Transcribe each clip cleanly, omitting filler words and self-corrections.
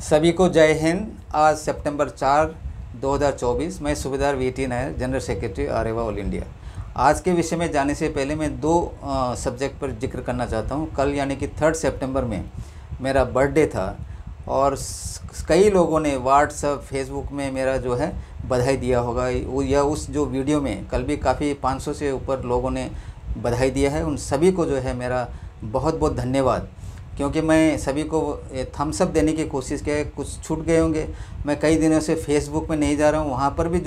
सभी को जय हिंद। आज सितंबर 4, 2024। मैं सूबेदार वीटी नायर, जनरल सेक्रेटरी आर्यवा ऑल इंडिया। आज के विषय में जाने से पहले मैं दो सब्जेक्ट पर जिक्र करना चाहता हूं। कल यानी कि 3 सितंबर में मेरा बर्थडे था और कई लोगों ने व्हाट्सएप फेसबुक में मेरा जो है बधाई दिया होगा, या उस जो वीडियो में कल भी काफ़ी 500 से ऊपर लोगों ने बधाई दिया है। उन सभी को जो है मेरा बहुत बहुत धन्यवाद, क्योंकि मैं सभी को थम्स अप देने की कोशिश किया है। कुछ छूट गए होंगे, मैं कई दिनों से फेसबुक में नहीं जा रहा हूँ, वहाँ पर भी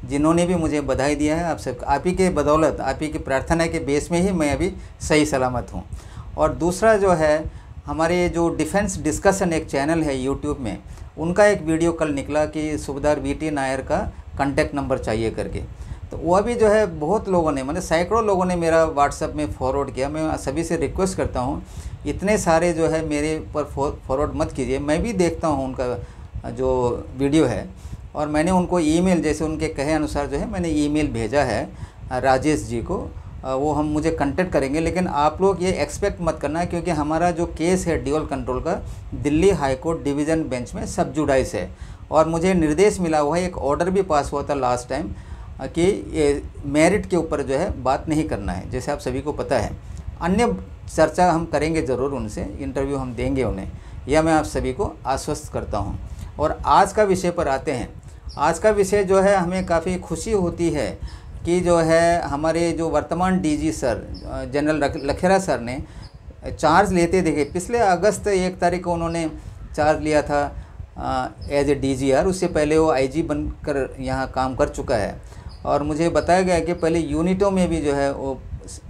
जिन्होंने भी मुझे बधाई दिया है, आप ही के बदौलत, आप ही की प्रार्थना के बेस में ही मैं अभी सही सलामत हूँ। और दूसरा जो है, हमारे जो डिफेंस डिस्कशन एक चैनल है यूट्यूब में, उनका एक वीडियो कल निकला कि सूबेदार वीटी नायर का कॉन्टैक्ट नंबर चाहिए करके। तो वह भी जो है बहुत लोगों ने, मतलब सैकड़ों लोगों ने मेरा व्हाट्सएप में फॉरवर्ड किया। मैं सभी से रिक्वेस्ट करता हूँ, इतने सारे जो है मेरे पर फॉरवर्ड मत कीजिए। मैं भी देखता हूँ उनका जो वीडियो है, और मैंने उनको ईमेल, जैसे उनके कहे अनुसार जो है मैंने ईमेल भेजा है राजेश जी को। वो हम मुझे कांटेक्ट करेंगे, लेकिन आप लोग ये एक्सपेक्ट मत करना, क्योंकि हमारा जो केस है ड्यूअल कंट्रोल का, Delhi high court division bench में सब जुडाइस है। और मुझे निर्देश मिला हुआ है, एक ऑर्डर भी पास हुआ था लास्ट टाइम, कि ये मेरिट के ऊपर जो है बात नहीं करना है, जैसे आप सभी को पता है। अन्य चर्चा हम करेंगे ज़रूर, उनसे इंटरव्यू हम देंगे उन्हें, यह मैं आप सभी को आश्वस्त करता हूं। और आज का विषय पर आते हैं। आज का विषय जो है, हमें काफ़ी खुशी होती है कि जो है हमारे जो वर्तमान DG sir, general Lakhera sir ने चार्ज लेते देखे। पिछले अगस्त 1 तारीख को उन्होंने चार्ज लिया था एज ए डीजीआर। उससे पहले वो आईजी बनकर यहाँ काम कर चुका है, और मुझे बताया गया कि पहले यूनिटों में भी जो है वो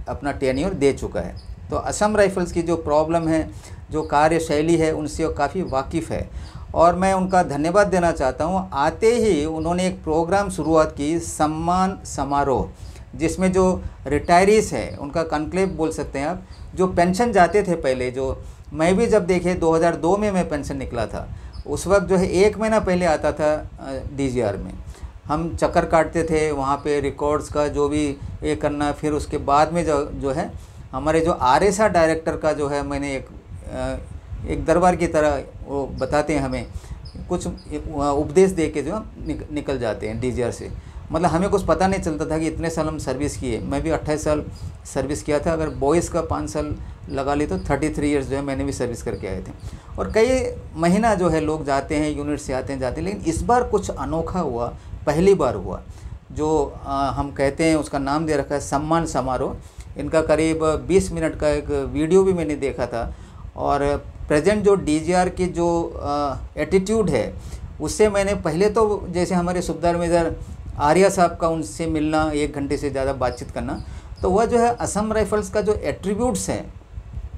अपना टेन्योर दे चुका है। तो असम राइफल्स की जो प्रॉब्लम है, जो कार्यशैली है, उनसे वो काफ़ी वाकिफ़ है, और मैं उनका धन्यवाद देना चाहता हूँ। आते ही उन्होंने एक प्रोग्राम शुरुआत की, सम्मान समारोह, जिसमें जो रिटायरीज़ है उनका कॉन्क्लेव बोल सकते हैं आप, जो पेंशन जाते थे पहले, जो मैं भी जब देखे 2002 में मैं पेंशन निकला था, उस वक्त जो है 1 महीना पहले आता था डीजीआर में। हम चक्कर काटते थे वहाँ पे, रिकॉर्ड्स का जो भी ये करना। फिर उसके बाद में जो है हमारे जो आरएसआर डायरेक्टर का जो है, मैंने एक दरबार की तरह वो बताते हैं हमें, कुछ उपदेश दे के जो निकल जाते हैं डीजीआर से। मतलब हमें कुछ पता नहीं चलता था कि इतने साल हम सर्विस किए। मैं भी 28 साल सर्विस किया था। अगर बॉयज़ का 5 साल लगा ली तो 33 ईयर्स जो है मैंने भी सर्विस करके आए थे। और कई महीना जो है लोग जाते हैं, यूनिट से आते हैं जाते हैं, लेकिन इस बार कुछ अनोखा हुआ, पहली बार हुआ। जो हम कहते हैं, उसका नाम दे रखा है सम्मान समारोह। इनका करीब 20 मिनट का एक वीडियो भी मैंने देखा था, और प्रेजेंट जो डीजीआर की जो एटीट्यूड है, उससे मैंने पहले तो जैसे हमारे सूबेदार मेजर आर्या साहब का उनसे मिलना, 1 घंटे से ज़्यादा बातचीत करना, तो वह जो है असम राइफल्स का जो एट्रीब्यूट्स हैं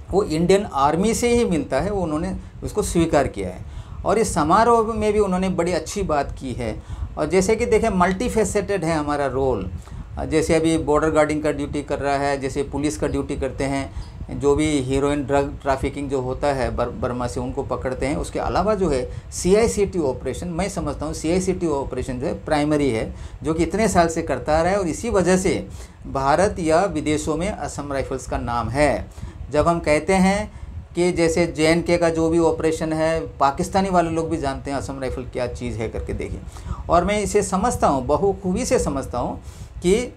वो इंडियन आर्मी से ही मिलता है, वो उन्होंने उसको स्वीकार किया है। और इस समारोह में भी उन्होंने बड़ी अच्छी बात की है। और जैसे कि देखें, मल्टी फेसेटेड है हमारा रोल। जैसे अभी बॉर्डर गार्डिंग का ड्यूटी कर रहा है, जैसे पुलिस का ड्यूटी करते हैं, जो भी हीरोइन ड्रग ट्रैफिकिंग जो होता है बर्मा से, उनको पकड़ते हैं। उसके अलावा जो है CICT ऑपरेशन, मैं समझता हूँ CICT ऑपरेशन जो है प्राइमरी है, जो कि इतने साल से करता आ रहा है, और इसी वजह से भारत या विदेशों में असम राइफल्स का नाम है। जब हम कहते हैं कि जैसे JNK का जो भी ऑपरेशन है, पाकिस्तानी वाले लोग भी जानते हैं असम राइफल क्या चीज़ है करके देखिए। और मैं इसे समझता हूँ, बहुखूबी से समझता हूँ कि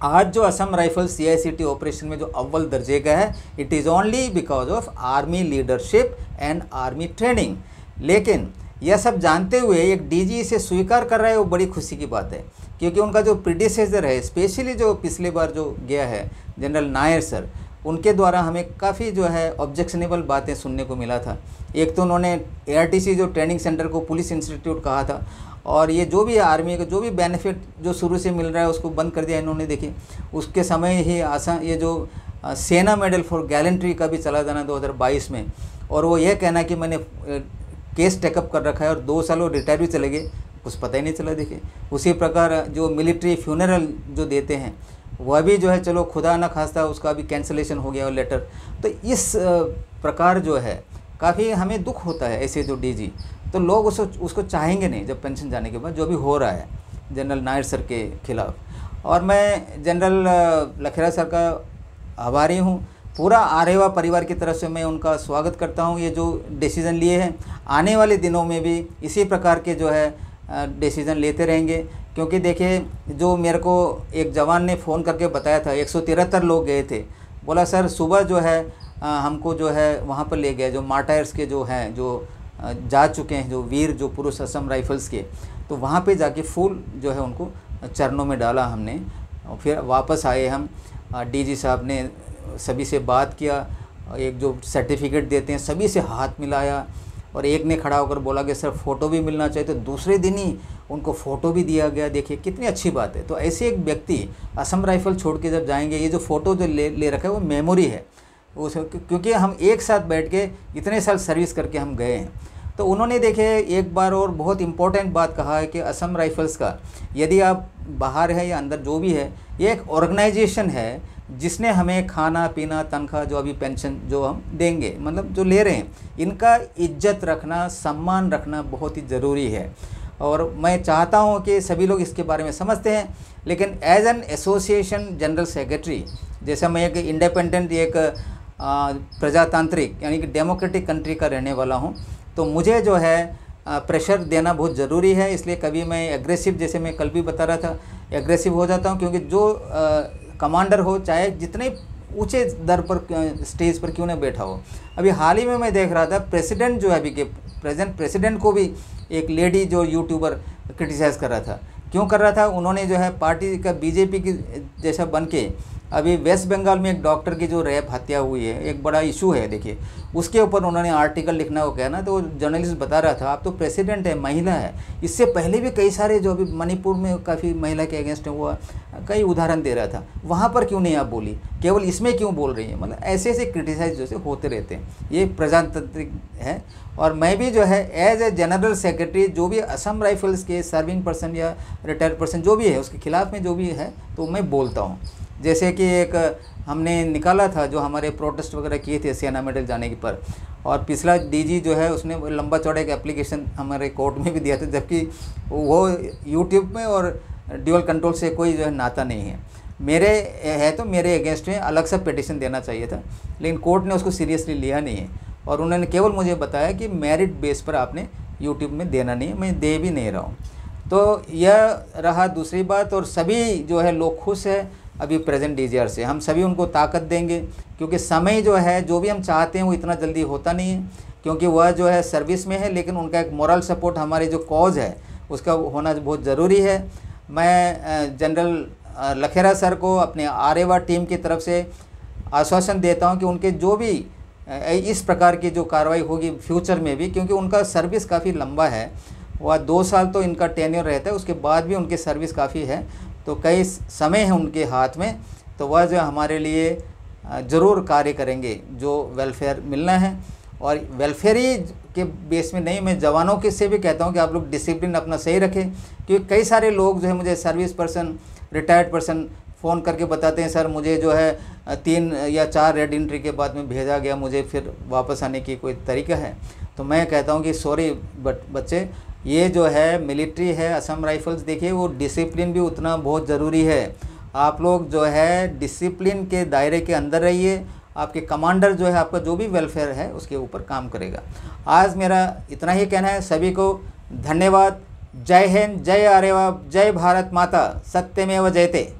आज जो असम राइफल CICT ऑपरेशन में जो अव्वल दर्जे का है, it is only because of army leadership and army training. लेकिन यह सब जानते हुए एक डीजी इसे स्वीकार कर रहा है, वो बड़ी खुशी की बात है, क्योंकि उनका जो प्रीडिसेसर है, स्पेशली जो पिछले बार जो गया है जनरल नायर सर, उनके द्वारा हमें काफ़ी जो है ऑब्जेक्शनेबल बातें सुनने को मिला था। एक तो उन्होंने ARTC जो ट्रेनिंग सेंटर को पुलिस इंस्टीट्यूट कहा था, और ये जो भी आर्मी का जो भी बेनिफिट जो शुरू से मिल रहा है उसको बंद कर दिया इन्होंने। देखिए, उसके समय ही ये जो सेना मेडल फॉर गैलेंट्री का भी चला जाना 2022 में, और वो ये कहना कि मैंने केस टेकअप कर रखा है, और 2 साल वो रिटायर भी चले गए, कुछ पता ही नहीं चला। देखिए, उसी प्रकार जो मिलिट्री फ्यूनरल जो देते हैं, वह भी जो है, चलो खुदा न खास्ता उसका भी कैंसलेशन हो गया लेटर। तो इस प्रकार जो है काफ़ी हमें दुख होता है ऐसे जो डीजी। तो लोग उसको चाहेंगे नहीं जब पेंशन जाने के बाद, जो भी हो रहा है जनरल नायर सर के खिलाफ। और मैं जनरल लखेरा सर का आभारी हूँ पूरा आरेवा परिवार की तरफ से मैं उनका स्वागत करता हूँ। ये जो डिसीज़न लिए हैं, आने वाले दिनों में भी इसी प्रकार के जो है डिसीज़न लेते रहेंगे। क्योंकि देखिए, जो मेरे को एक जवान ने फ़ोन करके बताया था, 173 लोग गए थे। बोला सर सुबह जो है हमको जो है वहाँ पर ले गए, जो मार्टायर्स के जो हैं, जो जा चुके हैं, जो वीर जो पुरुष असम राइफल्स के, तो वहाँ पे जाके फूल जो है उनको चरणों में डाला हमने। और फिर वापस आए हम, डीजी साहब ने सभी से बात किया, एक जो सर्टिफिकेट देते हैं सभी से हाथ मिलाया, और एक ने खड़ा होकर बोला कि सर फ़ोटो भी मिलना चाहिए, तो दूसरे दिन ही उनको फ़ोटो भी दिया गया। देखिए कितनी अच्छी बात है। तो ऐसे एक व्यक्ति असम राइफल छोड़ के जब जाएंगे, ये जो फ़ोटो जो ले रखा है वो मेमोरी है उस, क्योंकि हम एक साथ बैठ के इतने साल सर्विस करके हम गए हैं। तो उन्होंने देखे एक बार और बहुत इम्पोर्टेंट बात कहा है कि असम राइफल्स का, यदि आप बाहर है या अंदर जो भी है, ये एक ऑर्गेनाइजेशन है जिसने हमें खाना पीना तनख्वाह जो अभी पेंशन जो हम देंगे, मतलब जो ले रहे हैं, इनका इज्जत रखना, सम्मान रखना बहुत ही ज़रूरी है। और मैं चाहता हूं कि सभी लोग इसके बारे में समझते हैं, लेकिन as an association general secretary, जैसा मैं एक इंडिपेंडेंट, एक प्रजातांत्रिक यानी कि डेमोक्रेटिक कंट्री का रहने वाला हूं, तो मुझे जो है प्रेशर देना बहुत ज़रूरी है। इसलिए कभी मैं एग्रेसिव, जैसे मैं कल भी बता रहा था, एग्रेसिव हो जाता हूं, क्योंकि जो कमांडर हो, चाहे जितने ऊंचे दर पर स्टेज पर क्यों न बैठा हो। अभी हाल ही में मैं देख रहा था, प्रेसिडेंट जो है अभी के प्रेजेंट प्रेसिडेंट को भी एक लेडी जो यूट्यूबर क्रिटिसाइज़ कर रहा था। क्यों कर रहा था? उन्होंने जो है पार्टी का बीजेपी की जैसा बन के, अभी वेस्ट बंगाल में एक डॉक्टर की जो रेप हत्या हुई है, एक बड़ा इशू है, देखिए उसके ऊपर उन्होंने आर्टिकल लिखना हो गया ना, तो जर्नलिस्ट बता रहा था आप तो प्रेसिडेंट है, महिला है। इससे पहले भी कई सारे जो अभी मणिपुर में काफ़ी महिला के अगेंस्ट हुआ, कई उदाहरण दे रहा था, वहाँ पर क्यों नहीं आप बोली, केवल इसमें क्यों बोल रही है? मतलब ऐसे ऐसे क्रिटिसाइज जैसे होते रहते हैं, ये प्रजातांत्रिक है। और मैं भी जो है एज ए जनरल सेक्रेटरी, जो भी असम राइफल्स के सर्विंग पर्सन या रिटायर्ड पर्सन जो भी है उसके खिलाफ में जो भी है, तो मैं बोलता हूँ। जैसे कि एक हमने निकाला था, जो हमारे प्रोटेस्ट वगैरह किए थे सेना मेडल जाने के पर, और पिछला डीजी जो है उसने लंबा चौड़ा एक एप्लीकेशन हमारे कोर्ट में भी दिया था, जबकि वो यूट्यूब में और ड्यूअल कंट्रोल से कोई जो है नाता नहीं है। मेरे है तो मेरे अगेंस्ट में अलग सा पिटिशन देना चाहिए था, लेकिन कोर्ट ने उसको सीरियसली लिया नहीं है, और उन्होंने केवल मुझे बताया कि मेरिट बेस पर आपने यूट्यूब में देना नहीं है, मैं दे भी नहीं रहा हूँ। तो यह रहा दूसरी बात। और सभी जो है लोग खुश है अभी प्रेजेंट डीजीआर से, हम सभी उनको ताकत देंगे, क्योंकि समय जो है जो भी हम चाहते हैं वो इतना जल्दी होता नहीं है, क्योंकि वह जो है सर्विस में है, लेकिन उनका एक मोरल सपोर्ट हमारे जो कॉज है उसका होना बहुत ज़रूरी है। मैं जनरल लखेरा सर को अपने आरेवा टीम की तरफ से आश्वासन देता हूं कि उनके जो भी इस प्रकार की जो कार्रवाई होगी फ्यूचर में भी, क्योंकि उनका सर्विस काफ़ी लंबा है, वह 2 साल तो इनका टेन्योर रहता है, उसके बाद भी उनकी सर्विस काफ़ी है, तो कई समय है उनके हाथ में, तो वह जो हमारे लिए ज़रूर कार्य करेंगे, जो वेलफेयर मिलना है। और वेलफेयर ही के बेस में नहीं, मैं जवानों के से भी कहता हूं कि आप लोग डिसिप्लिन अपना सही रखें, क्योंकि कई सारे लोग जो है मुझे service person, retired person phone करके बताते हैं, सर मुझे जो है 3 या 4 रेड एंट्री के बाद में भेजा गया, मुझे फिर वापस आने की कोई तरीका है? तो मैं कहता हूं कि सॉरी बच्चे, ये जो है मिलिट्री है असम राइफल्स, देखिए वो डिसिप्लिन भी उतना बहुत ज़रूरी है। आप लोग जो है डिसिप्लिन के दायरे के अंदर रहिए, आपके कमांडर जो है आपका जो भी वेलफेयर है उसके ऊपर काम करेगा। आज मेरा इतना ही कहना है, सभी को धन्यवाद। जय हिंद, जय आरेवा, जय भारत माता, सत्यमेव जयते।